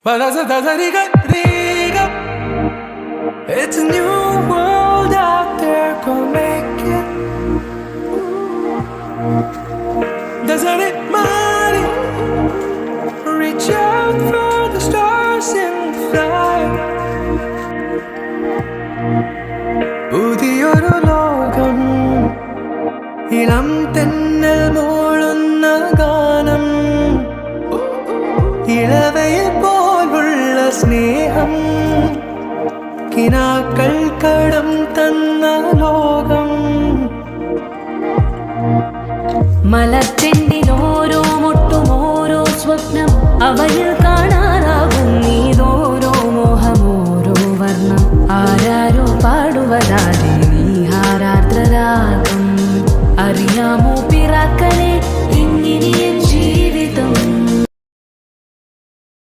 It's a new world out there, go make it. Doesn't it matter? Reach out for the stars and fly. പുതിയൊരു ലോകം, ഇളം തെന്നൽ മൂളുന്ന ഗാനം, ഇളവയിൽ പോലുള്ള സ്നേഹം, കിനാക്കൾ കടം തന്ന ലോകം. മലർച്ചെണ്ടിൽ ഓരോ മുട്ടും ഓരോ സ്വപ്നം, അവയിൽ കാണാറാകും നീതോരോ മോഹം, ഓരോ വർണ്ണം. ആരാരോ പാടുവതാരെ നീഹാരാർദ്രരാഗം, അറിയാമോ പിറാക്കളെ ഇങ്ങനെ